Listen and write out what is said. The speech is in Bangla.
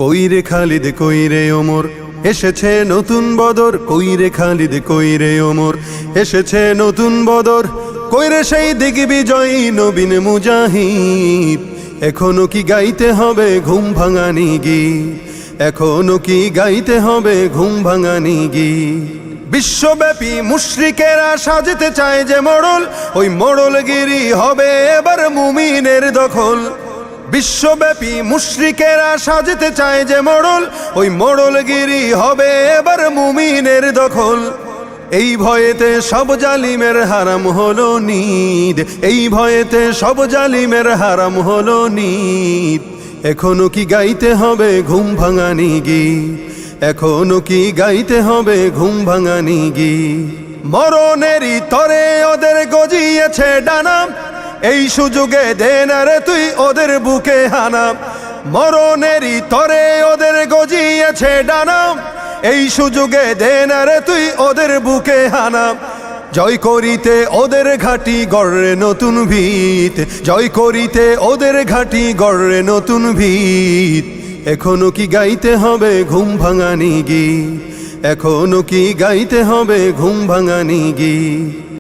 কইরে খালিদ কইরে ওমর এসেছে নতুন বদর, কইরে খালিদ কইরে ওমর এসেছে নতুন বদর, কইরে সেই দিগ্বিজয়ী নবীন মুজাহিদ। এখনো কি গাইতে হবে ঘুম ভাঙানি গীত, এখনো কি গাইতে হবে ঘুম ভাঙানি গীত। বিশ্বব্যাপী মুশরিকেরা সাজতে চায় যে মোড়ল, ওই মোড়লগিরি হবে এবার মুমিনের দখল। বিশ্বব্যাপী মুশরিকেরা সাজতে চায় যে মোড়ল, ওই মোড়লগিরি হবে এবার মুমিনের দখল। এই ভয়েতে সব জালিমের হারাম হলো নিদ, এই ভয়েতে সব জালিমের হারাম হলো নিদ। এখনো কি গাইতে হবে ঘুম ভাঙানি গীত, এখনো কি গাইতে হবে ঘুম ভাঙানি গীত। মরণেরই তরে ওদের গজিয়েছে ডানা, এই সুযোগে দে না রে তুই ওদের বুকে হানা। মরণেরই তরে ওদের গজিয়েছে ডানা, এই সুযোগে দে না রে তুই ওদের বুকে হানা। জয় করিতে ওদের ঘাটি গড়ে নতুন ভিত, জয় করিতে ওদের ঘাটি গড়ে নতুন ভিত। এখনো কি গাইতে হবে ঘুম ভাঙানি গীত, এখনো কি গাইতে হবে ঘুম ভাঙানি গীত।